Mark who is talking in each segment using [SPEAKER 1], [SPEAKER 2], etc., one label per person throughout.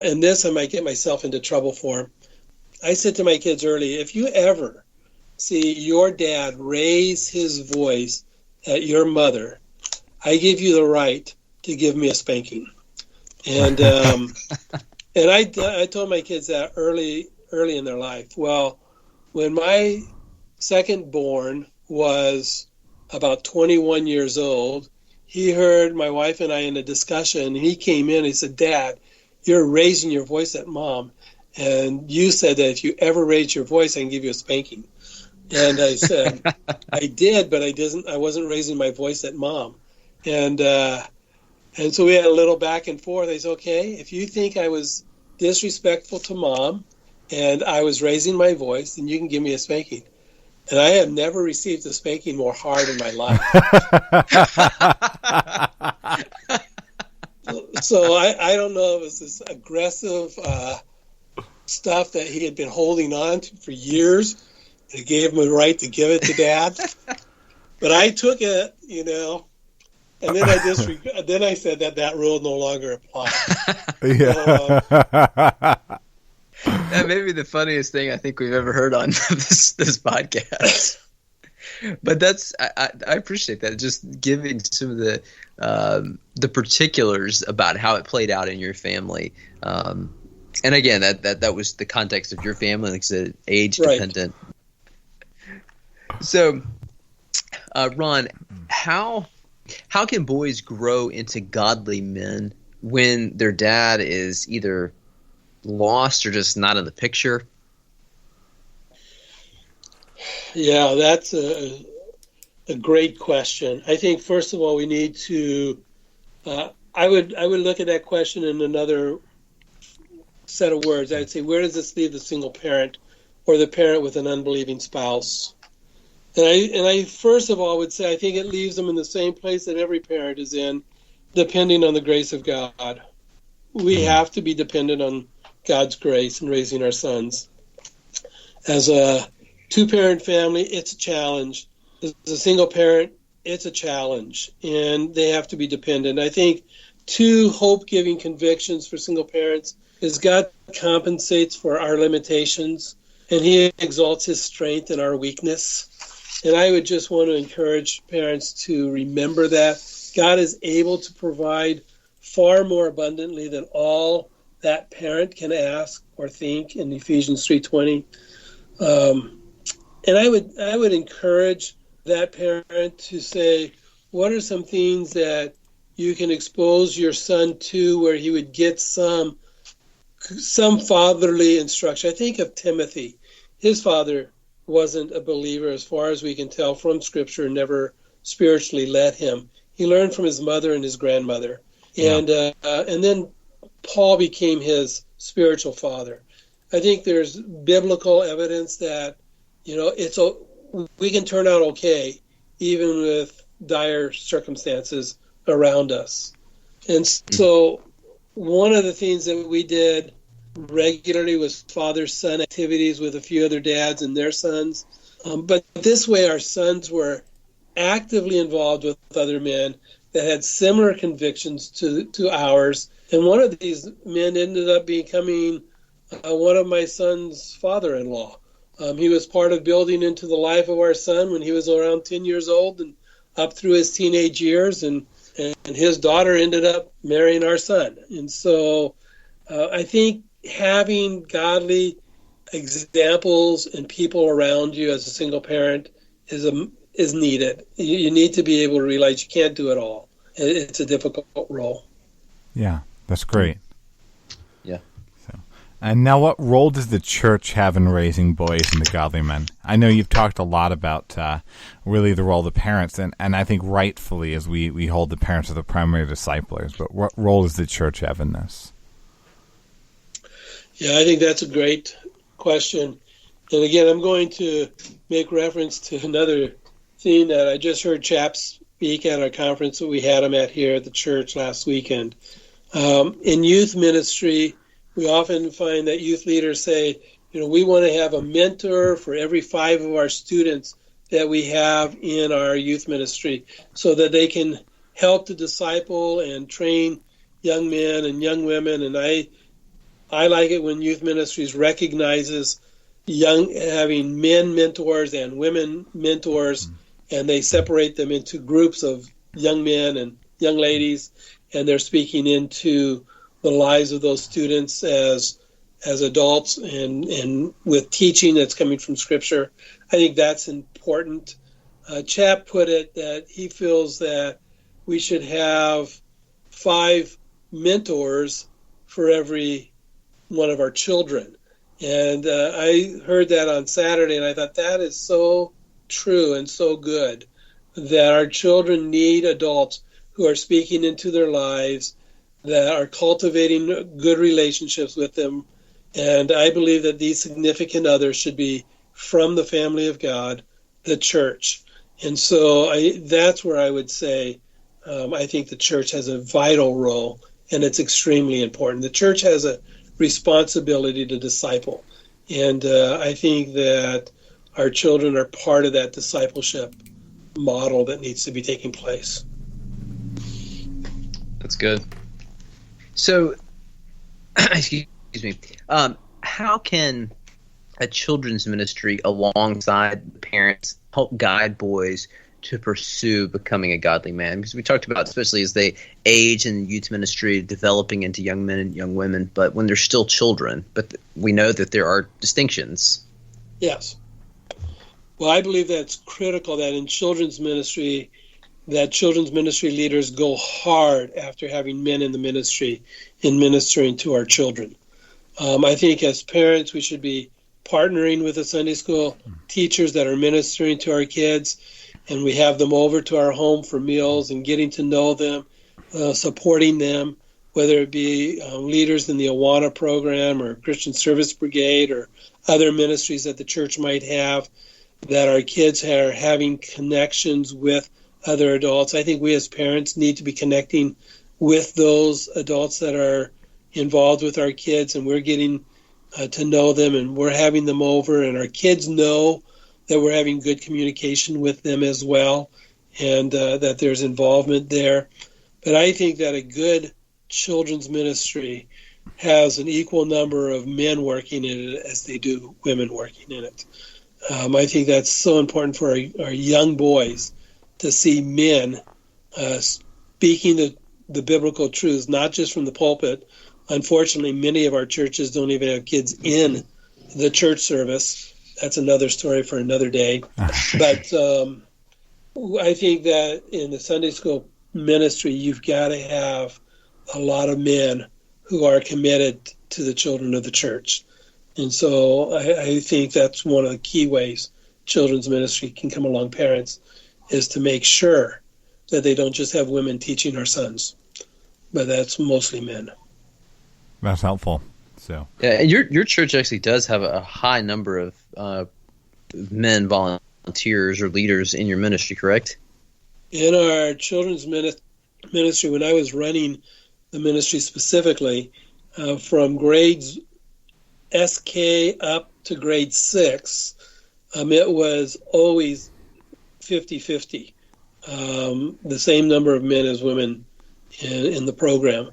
[SPEAKER 1] and this I might get myself into trouble for. I said to my kids early, if you ever see your dad raise his voice at your mother, I give you the right to give me a spanking. And and I told my kids that early in their life. Well, when my second born was about 21 years old, he heard my wife and I in a discussion, and he came in and he said, Dad, you're raising your voice at Mom, and you said that if you ever raise your voice, I can give you a spanking. And I said, I did, but I wasn't raising my voice at Mom. And so we had a little back and forth. I said, okay, if you think I was disrespectful to Mom and I was raising my voice, then you can give me a spanking. And I have never received a spanking more hard in my life. So I don't know if it was this aggressive stuff that he had been holding on to for years. It gave him the right to give it to Dad. But I took it, and then I said that rule no longer applies.
[SPEAKER 2] Yeah. That may be the funniest thing I think we've ever heard on this podcast. But I appreciate that, just giving some of the particulars about how it played out in your family. And again, that was the context of your family, like I said, age dependent. Right. So, Ron, how can boys grow into godly men when their dad is either lost or just not in the picture?
[SPEAKER 1] Yeah, that's a great question. I think first of all we need to. I would look at that question in another set of words. I'd say, where does this leave the single parent or the parent with an unbelieving spouse? And I first of all would say I think it leaves them in the same place that every parent is in, depending on the grace of God. We have to be dependent on God's grace in raising our sons. As a two-parent family, it's a challenge. As a single parent, it's a challenge, and they have to be dependent. I think two hope-giving convictions for single parents is God compensates for our limitations, and he exalts his strength in our weakness. And I would just want to encourage parents to remember that God is able to provide far more abundantly than all that parent can ask or think in Ephesians 3:20. And I would encourage that parent to say, what are some things that you can expose your son to where he would get some fatherly instruction? I think of Timothy. His father wasn't a believer as far as we can tell from Scripture, never spiritually led him. He learned from his mother and his grandmother. Yeah. And then Paul became his spiritual father. I think there's biblical evidence that, we can turn out okay even with dire circumstances around us. And so one of the things that we did regularly was father-son activities with a few other dads and their sons. But this way our sons were actively involved with other men that had similar convictions to ours. And one of these men ended up becoming one of my son's father-in-law. He was part of building into the life of our son when he was around 10 years old and up through his teenage years. And his daughter ended up marrying our son. And so I think having godly examples and people around you as a single parent is needed. You need to be able to realize you can't do it all. It's a difficult role.
[SPEAKER 3] Yeah, that's great.
[SPEAKER 2] Yeah.
[SPEAKER 3] And now, what role does the church have in raising boys into godly men? I know you've talked a lot about really the role of the parents, and I think rightfully as we hold the parents as the primary disciplers, but what role does the church have in this?
[SPEAKER 1] Yeah, I think that's a great question. And again, I'm going to make reference to another thing that I just heard chaps speak at our conference that we had them at here at the church last weekend. In youth ministry, we often find that youth leaders say, we want to have a mentor for every 5 of our students that we have in our youth ministry so that they can help to disciple and train young men and young women. And I I like it when youth ministries recognizes having men mentors and women mentors, and they separate them into groups of young men and young ladies, and they're speaking into the lives of those students as adults and with teaching that's coming from Scripture. I think that's important. Chap put it that he feels that we should have 5 mentors for every one of our children. And I heard that on Saturday, and I thought that is so true and so good, that our children need adults who are speaking into their lives, that are cultivating good relationships with them. And I believe that these significant others should be from the family of God, the church. And so that's where I would say I think the church has a vital role, and it's extremely important. The church has a responsibility to disciple. And I think that our children are part of that discipleship model that needs to be taking place.
[SPEAKER 2] That's good. So, excuse me, how can a children's ministry alongside the parents help guide boys to pursue becoming a godly man? Because we talked about, especially as they age in youth ministry, developing into young men and young women, but when they're still children, but we know that there are distinctions.
[SPEAKER 1] Yes. Well, I believe that's critical, that in children's ministry, that children's ministry leaders go hard after having men in the ministry in ministering to our children. I think as parents, we should be partnering with the Sunday school teachers that are ministering to our kids, and we have them over to our home for meals and getting to know them, supporting them, whether it be leaders in the Awana program or Christian Service Brigade or other ministries that the church might have, that our kids are having connections with other adults. I think we as parents need to be connecting with those adults that are involved with our kids, and we're getting to know them, and we're having them over, and our kids know that we're having good communication with them as well, and that there's involvement there. But I think that a good children's ministry has an equal number of men working in it as they do women working in it. I think that's so important for our young boys to see men speaking the biblical truths, not just from the pulpit. Unfortunately, many of our churches don't even have kids in the church service. That's another story for another day. But I think that in the Sunday school ministry, you've got to have a lot of men who are committed to the children of the church. And so I think that's one of the key ways children's ministry can come along parents, is to make sure that they don't just have women teaching our sons, but that's mostly men.
[SPEAKER 3] That's helpful. So
[SPEAKER 2] yeah, and your church actually does have a high number of men volunteers or leaders in your ministry, correct?
[SPEAKER 1] In our children's ministry, when I was running the ministry specifically, from grades SK up to grade 6, it was always 50-50, the same number of men as women in the program.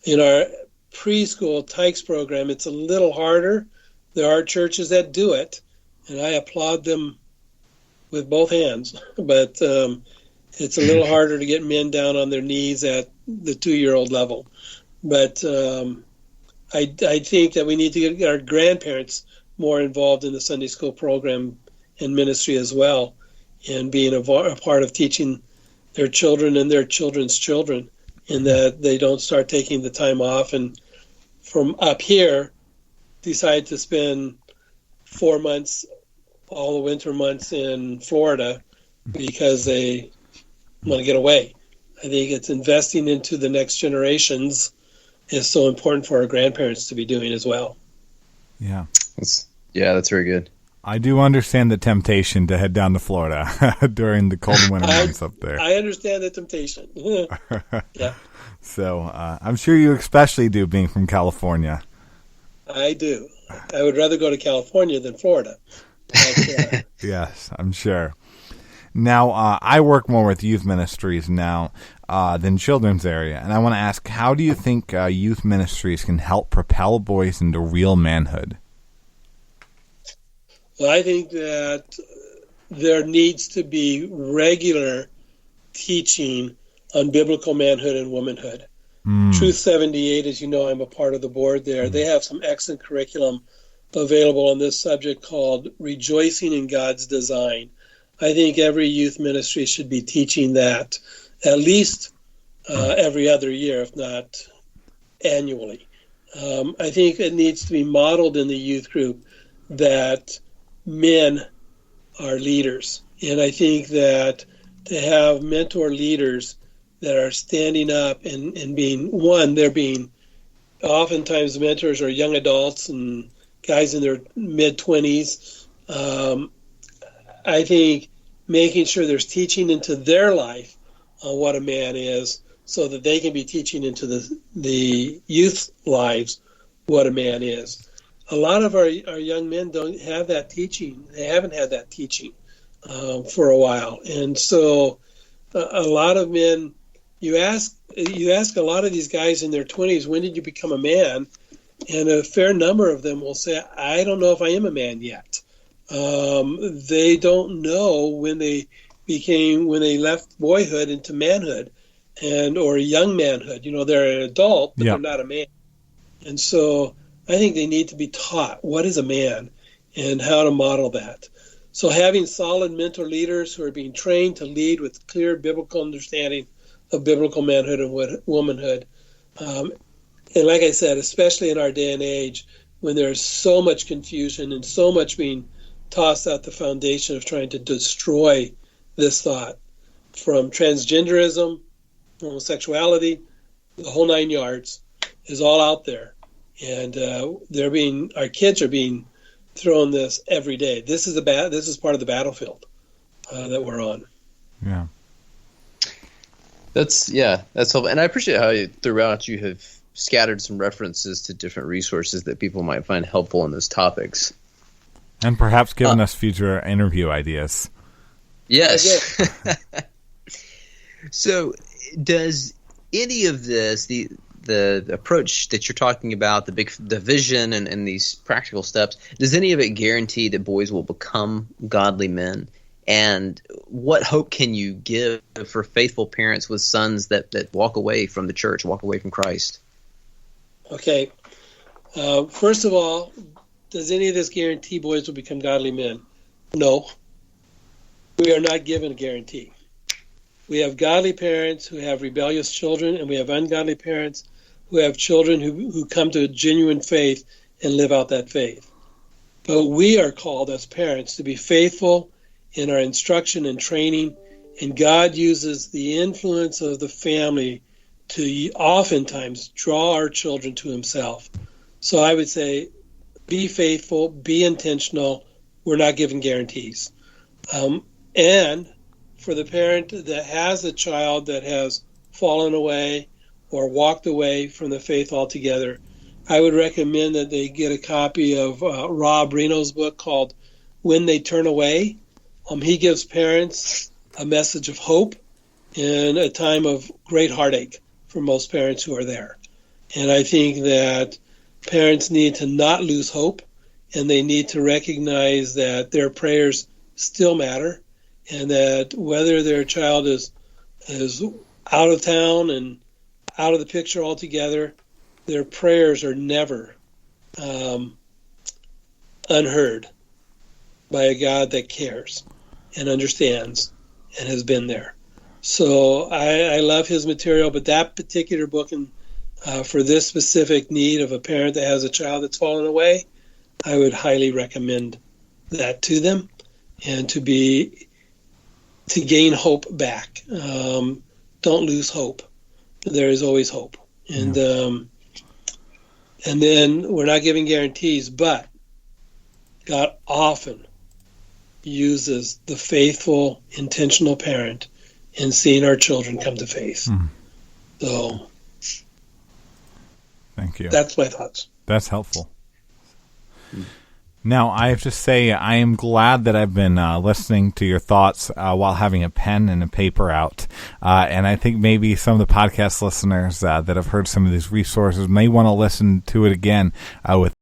[SPEAKER 1] In our preschool Tykes program, it's a little harder. There are churches that do it, and I applaud them with both hands, but it's a little harder to get men down on their knees at the 2-year-old level. But I think that we need to get our grandparents more involved in the Sunday school program and ministry as well, and being a part of teaching their children and their children's children, in that they don't start taking the time off and from up here decide to spend 4 months, all the winter months in Florida because they want to get away. I think it's investing into the next generations is so important for our grandparents to be doing as well.
[SPEAKER 3] Yeah.
[SPEAKER 2] That's very good.
[SPEAKER 3] I do understand the temptation to head down to Florida during the cold winter months up there.
[SPEAKER 1] I understand the temptation. Yeah.
[SPEAKER 3] So I'm sure you especially do, being from California.
[SPEAKER 1] I do. I would rather go to California than Florida. But,
[SPEAKER 3] yes, I'm sure. Now, I work more with youth ministries now. than children's area. And I want to ask, how do you think youth ministries can help propel boys into real manhood?
[SPEAKER 1] Well, I think that there needs to be regular teaching on biblical manhood and womanhood. Truth 78, as you know, I'm a part of the board there. They have some excellent curriculum available on this subject called Rejoicing in God's Design. I think every youth ministry should be teaching that at least every other year, if not annually. I think it needs to be modeled in the youth group that men are leaders. And I think that to have mentor leaders that are standing up and being, they're being, oftentimes mentors are young adults and guys in their mid-20s. I think making sure there's teaching into their life on what a man is so that they can be teaching into the youth lives what a man is. A lot of our young men don't have that teaching. They haven't had that teaching for a while. And so a lot of men, you ask a lot of these guys in their 20s, when did you become a man? And a fair number of them will say, I don't know if I am a man yet. They don't know when they left boyhood into manhood or young manhood. They're an adult, but They're not a man. And so I think they need to be taught what is a man and how to model that. So having solid mentor leaders who are being trained to lead with clear biblical understanding of biblical manhood and womanhood. And like I said, especially in our day and age, when there's so much confusion and so much being tossed out the foundation of trying to destroy this thought, from transgenderism, homosexuality, the whole 9 yards is all out there. And our kids are being thrown this every day. This is part of the battlefield that we're on.
[SPEAKER 3] Yeah.
[SPEAKER 2] That's helpful. And I appreciate how throughout you have scattered some references to different resources that people might find helpful in those topics.
[SPEAKER 3] And perhaps given us future interview ideas.
[SPEAKER 2] Yes. So does any of this, the approach that you're talking about, the vision and these practical steps, does any of it guarantee that boys will become godly men? And what hope can you give for faithful parents with sons that walk away from the church, walk away from Christ?
[SPEAKER 1] Okay. First of all, does any of this guarantee boys will become godly men? No. We are not given a guarantee. We have godly parents who have rebellious children, and we have ungodly parents who have children who come to a genuine faith and live out that faith. But we are called as parents to be faithful in our instruction and training, and God uses the influence of the family to oftentimes draw our children to himself. So I would say, be faithful, be intentional. We're not given guarantees. And for the parent that has a child that has fallen away or walked away from the faith altogether, I would recommend that they get a copy of Rob Reno's book called When They Turn Away. He gives parents a message of hope in a time of great heartache for most parents who are there. And I think that parents need to not lose hope, and they need to recognize that their prayers still matter, and that whether their child is out of town and out of the picture altogether, their prayers are never unheard by a God that cares and understands and has been there. So I love his material, but that particular book, and for this specific need of a parent that has a child that's fallen away, I would highly recommend that to them, and to gain hope back. Don't lose hope. There is always hope. And and then we're not giving guarantees, but God often uses the faithful, intentional parent in seeing our children come to faith. So
[SPEAKER 3] thank you.
[SPEAKER 1] That's my thoughts.
[SPEAKER 3] That's helpful. Now, I have to say, I am glad that I've been listening to your thoughts while having a pen and a paper out. And I think maybe some of the podcast listeners that have heard some of these resources may want to listen to it again with